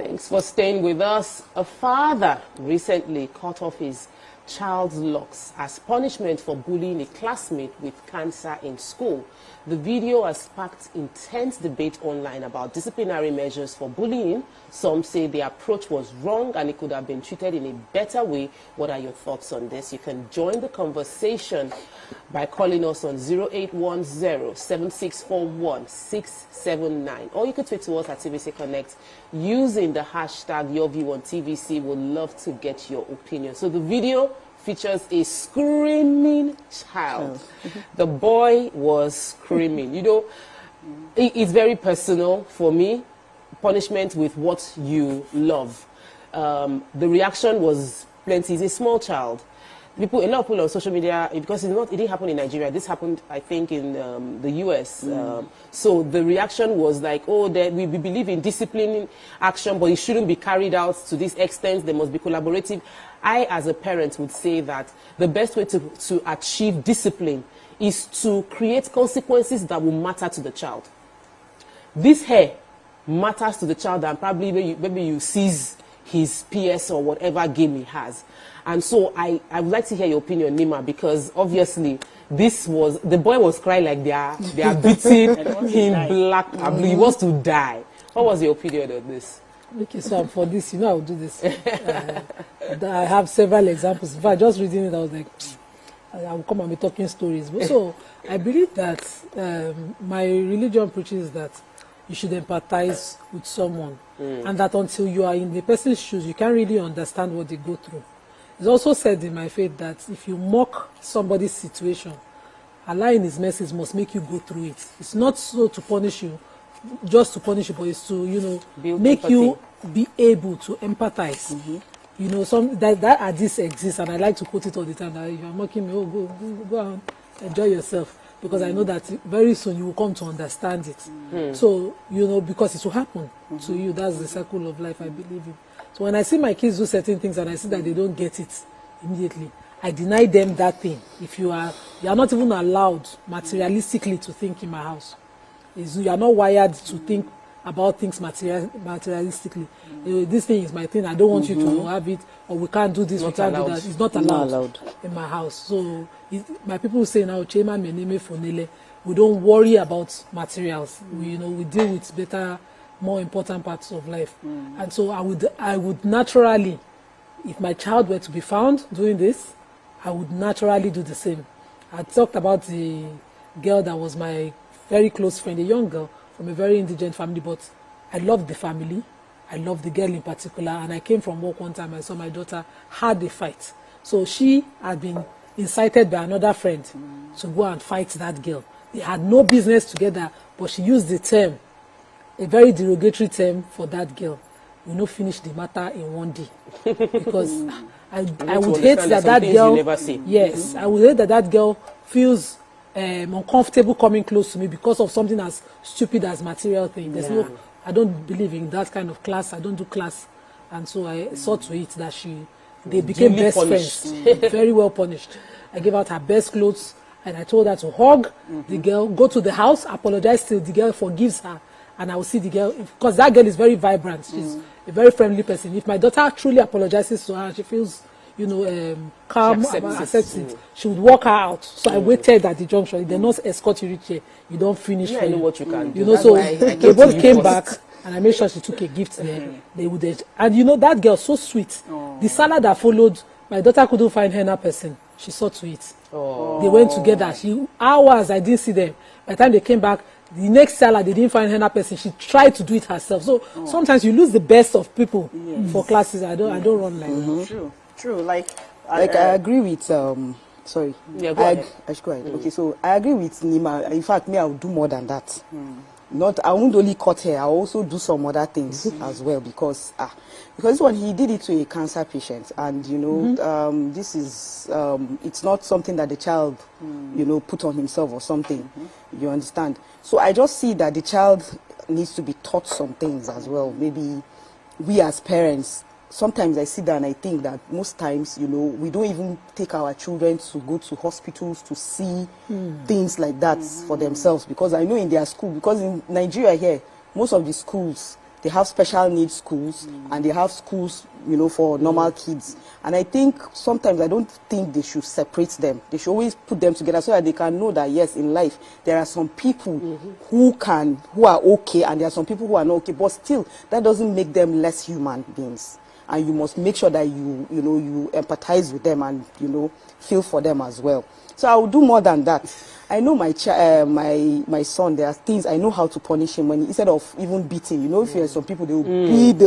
Thanks for staying with us. A father recently cut off his child's locks as punishment for bullying a classmate with cancer in school. The video has sparked intense debate online about disciplinary measures for bullying. Some say the approach was wrong and it could have been treated in a better way. What are your thoughts on this? You can join the conversation by calling us on 0810-7641-679, or you could tweet to us at TVC Connect using the hashtag YourView-on-TVC. We'd love to get your opinion. So the video features a screaming child. The boy was screaming. You know, it's very personal for me. Punishment with what you love. The reaction was plenty. He's a small child. A lot of people on social media, because it didn't happen in Nigeria. This happened, I think, in the US. So the reaction was like, oh, that we believe in disciplining action, but it shouldn't be carried out to this extent. They must be collaborative. I, as a parent, would say that the best way to achieve discipline is to create consequences that will matter to the child. This hair matters to the child, and probably maybe you seize his PS or whatever game he has. And so I would like to hear your opinion, Nima, because obviously the boy was crying like they are beating him black and blue. He wants to die. What was your opinion on this? Okay, so for this, I will do this. I have several examples. If I just reading it, I was like, I will come and be talking stories. But so I believe that my religion preaches that you should empathize with someone, and that until you are in the person's shoes, you can't really understand what they go through. It's also said in my faith that if you mock somebody's situation, Allah in His mercy must make you go through it. It's not so to punish you, just to punish you, but it's to, make empathy. You be able to empathize. That hadith exists, and I like to quote it all the time. That if you're mocking me, go and enjoy yourself, because I know that very soon you will come to understand it. So, because it will happen to you. That's the circle of life I believe in. So when I see my kids do certain things and I see that they don't get it immediately, I deny them that thing. If you are not even allowed materialistically to think in my house. You are not wired to think about things materialistically. This thing is my thing. I don't want you to have it, or we can't do this, we can't do that. It's not allowed in my house. So my people say now, Chema meneme fonele. We don't worry about materials. We deal with better, more important parts of life. And so I would naturally, if my child were to be found doing this, I would naturally do the same. I talked about the girl that was my very close friend, a young girl from a very indigent family, but I loved the family. I loved the girl in particular, and I came from work one time, I saw my daughter had a fight. So she had been incited by another friend to go and fight that girl. They had no business together, but she used the term, a very derogatory term for that girl. We not finish the matter in one day. Because I would hate that girl, yes, I would hate that girl feels uncomfortable coming close to me because of something as stupid as material thing. I don't believe in that kind of class. I don't do class. And so I saw to it that they became best friends. Very well punished. I gave out her best clothes, and I told her to hug the girl, go to the house, apologize till the girl forgives her. And I will see the girl, because that girl is very vibrant. She's a very friendly person. If my daughter truly apologizes to her, she feels, calm, accepts it, she would walk her out. So I waited at the junction. If they not escort you reach here, you don't finish. I know what you can do. So they both came back, and I made sure she took a gift there. They would, and that girl so sweet. The salad that followed, my daughter couldn't find henna person. She saw to it. They went together. Hours I didn't see them. By the time they came back, the next salad, they didn't find henna person. She tried to do it herself. So sometimes you lose the best of people for classes. I don't run like that. True. Like I agree with sorry. Yeah, go ahead. Okay, so I agree with Nima. In fact, I will do more than that. I won't only cut hair. I'll also do some other things as well, because when he did it to a cancer patient, and this is it's not something that the child put on himself or something. You understand? So I just see that the child needs to be taught some things as well. Maybe we as parents, sometimes I sit there and I think that most times, we don't even take our children to go to hospitals to see things like that for themselves. Because I know in their school, because in Nigeria here, most of the schools, they have special needs schools, and they have schools, you know, for normal kids. And I think sometimes I don't think they should separate them. They should always put them together so that they can know that, yes, in life, there are some people who are okay, and there are some people who are not okay. But still, that doesn't make them less human beings. And you must make sure that you empathize with them and, you know, feel for them as well. So I will do more than that. I know my son, there are things I know how to punish him instead of even beating. You know, if there are some people, they will beat,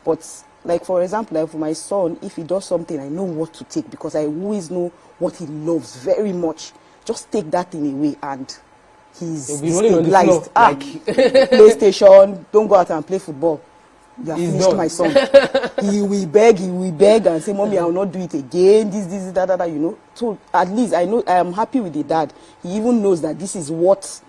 but like, for example, like for my son, if he does something, I know what to take because I always know what he loves very much. Just take that thing away and he's stabilized. PlayStation, don't go out and play football. You have finished my son. He will beg and say, Mommy, I will not do it again. This, that, you know. So at least I know I am happy with the dad. He even knows that this is what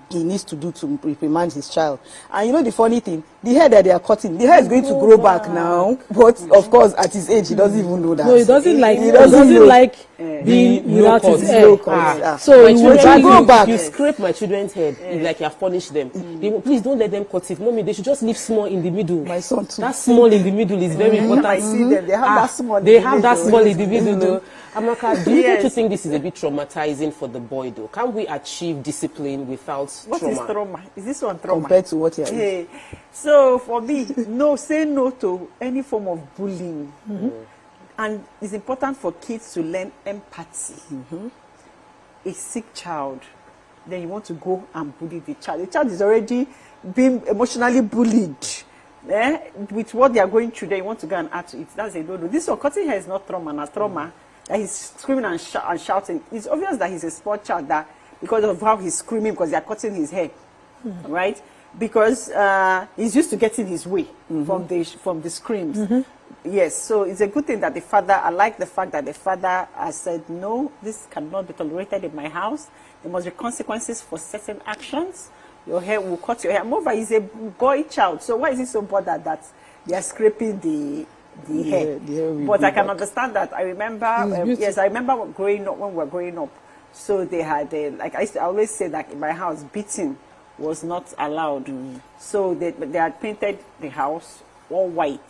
he needs to do to reprimand his child. And you know the funny thing, the hair that they are cutting, the hair is going to grow back now. But of course, at his age, he doesn't even know that. No, he doesn't like. He doesn't like being without his hair. So it will grow back. If you scrape my children's head, it's like you have punished them. Please don't let them cut it. Mommy, they should just leave small in the middle. My son too. That small in the middle is very important. I see them. They have that small. They have that small in the middle. Amaka, do you think this is a bit traumatizing for the boy, though? Can we achieve discipline without trauma? What is trauma? Is this one trauma? Compared to what you are doing? So for me, say no to any form of bullying. And it's important for kids to learn empathy. A sick child, then you want to go and bully the child. The child is already being emotionally bullied. With what they are going through, then you want to go and add to it. That's a no. This one, cutting hair is not trauma, not trauma. That he's screaming and shouting. It's obvious that he's a small child that because of how he's screaming because they are cutting his hair, right? Because he's used to getting his way from the screams. Yes, so it's a good thing that the father. I like the fact that the father has said no. This cannot be tolerated in my house. There must be consequences for certain actions. Your hair will cut your hair. Moreover, he's a boy child, so why is he so bothered that they are scraping the hair? But I can understand that. I remember, yes, I remember growing up when we were growing up. So they had, like I always say that in my house, beating was not allowed. So they had painted the house all white.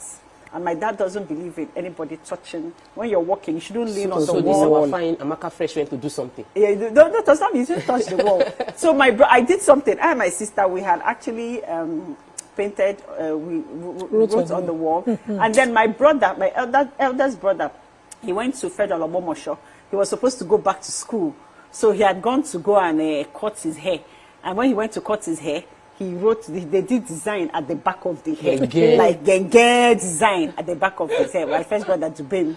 And my dad doesn't believe in anybody touching. When you're walking, you shouldn't lean on the wall. So this is our fine Amaka Fresh went to do something. Yeah, don't you shouldn't touch the wall. So I did something. I and my sister, we had actually painted, we wrote on the wall. And then my brother, my eldest brother, he went to Federal Omomosho. He was supposed to go back to school. So he had gone to go and cut his hair. And when he went to cut his hair, he wrote, they did design at the back of the hair. Like genge design at the back of his hair. My first brother to Ben.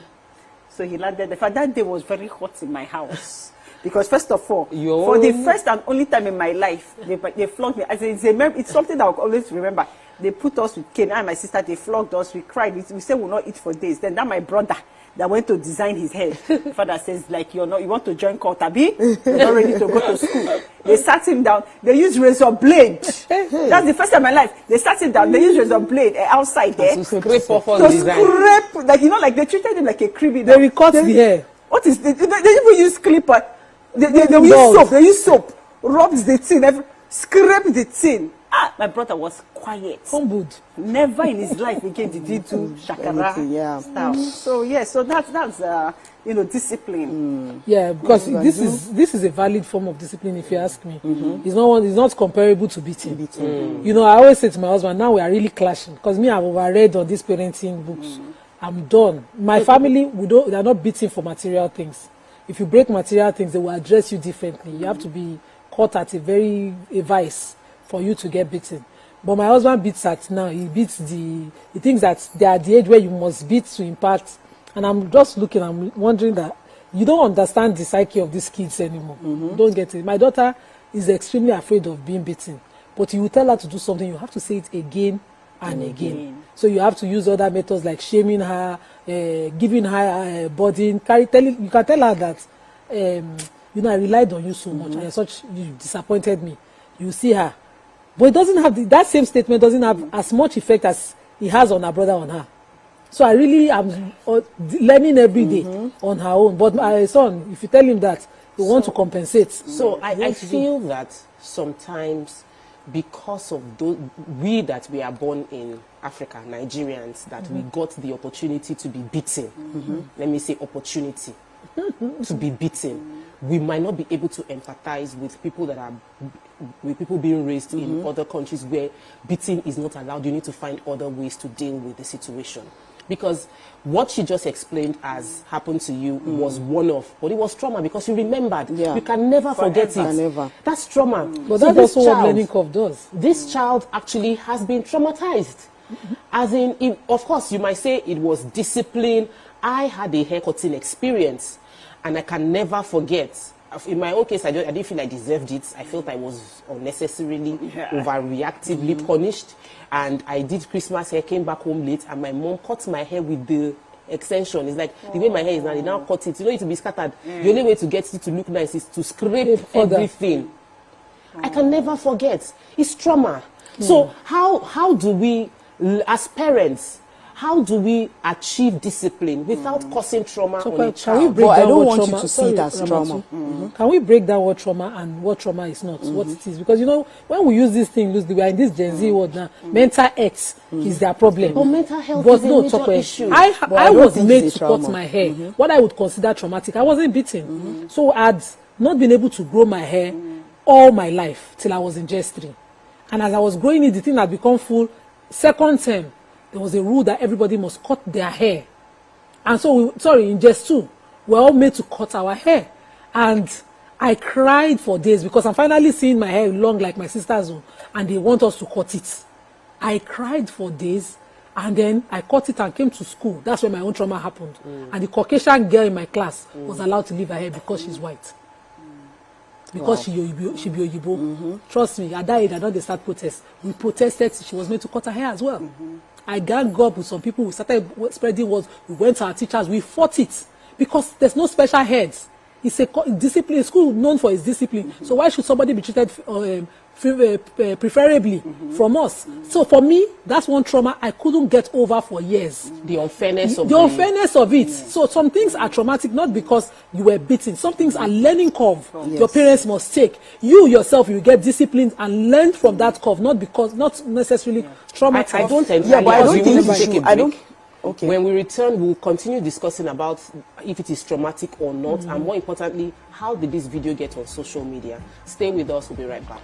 So he landed. The fact that day was very hot in my house. Because first of all, for the first and only time in my life, they flogged me. It's something that I'll always remember. They put us with cane. I and my sister, they flogged us. We cried. We said we'll not eat for days. Then that my brother that went to design his hair. Father says, like, you want to join Kotabi? You're not ready to go to school. They sat him down. They used razor blade. That's the first time in my life. They sat him down. They used razor blade outside there. To scrape off all the design. Like, like they treated him like a criminal. They recut the hair. What is they even use clipper. They use soap. They use soap. Rubs the tin. Scrape the tin. My brother was quiet. Humbled. Never in his life again did he do shakara style. So so that's discipline. Yeah, because this is a valid form of discipline, if you ask me. It's not comparable to beating. You know, I always say to my husband, now we are really clashing because me, I've overread on these parenting books. I'm done. My family, they are not beating for material things. If you break material things, they will address you differently. You have to be caught at a vice for you to get beaten. But my husband beats at now. He beats he thinks that they are the age where you must beat to impact. And I'm just looking, I'm wondering that you don't understand the psyche of these kids anymore. You don't get it. My daughter is extremely afraid of being beaten. But you will tell her to do something, you have to say it again and again. So you have to use other methods like shaming her, giving her burden. You can tell her that, I relied on you so much, and you disappointed me. You see her. But it doesn't have that same statement doesn't have as much effect as it has on her brother on her. So I really am learning every day on her own. But my son, if you tell him that, he want to compensate. So I feel that sometimes because of those, we that we are born in Africa, Nigerians, that we got the opportunity to be beaten. Let me say opportunity to be beaten. We might not be able to empathize with people that are, with people being raised in other countries where beating is not allowed. You need to find other ways to deal with the situation. Because what she just explained as happened to you was one-off, but it was trauma because you remembered. Yeah. You can never forget it. Never. That's trauma. But So that's this also what child- learning curve does. This child actually has been traumatized. As in, of course, you might say it was discipline. I had a haircutting experience, and I can never forget. In my own case, I didn't feel I deserved it. I felt I was unnecessarily, overreactively punished. And I did Christmas hair, came back home late, and my mom cut my hair with the extension. It's like the way my hair is now, they now cut it. You know it to be scattered. The only way to get it to look nice is to scrape everything. I can never forget. It's trauma. So how do we, as parents, how do we achieve discipline without causing trauma on a Can we child? break But I down don't what want you trauma, to see it as trauma. Can we break down what trauma and what trauma is not, what it is? Because, you know, when we use this thing loosely, we are in this Gen Z world now. Mental health is their problem. But mental health But is a no, major Tope, issue. I But I don't was think made it's to a cut trauma. my hair. What I would consider traumatic, I wasn't beaten. So I'd not been able to grow my hair all my life till I was in JS3. And as I was growing it, the thing had become full. Second term, there was a rule that everybody must cut their hair. And so, in JS2, we're all made to cut our hair. And I cried for days because I'm finally seeing my hair long like my sister's own, and they want us to cut it. I cried for days, and then I cut it and came to school. That's when my own trauma happened. And the Caucasian girl in my class was allowed to leave her hair because she's white. Because she be Oyibo. Trust me, at that age, I know they start protests. We protested, she was made to cut her hair as well. I gang up with some people, we started spreading words, we went to our teachers, we fought it. Because there's no special heads. It's a discipline, school known for its discipline. So why should somebody be treated preferably from us? So for me, that's one trauma I couldn't get over for years. The unfairness of The unfairness of it. So some things are traumatic not because you were beaten. Some things are learning curve your parents must take. You yourself, you get disciplined and learn from that curve, not necessarily traumatized. I don't entirely Yeah, but I don't agree. think We'll it's take a true. I don't. break. Okay. When we return, we'll continue discussing about if it is traumatic or not, and more importantly, how did this video get on social media? Stay with us, we'll be right back.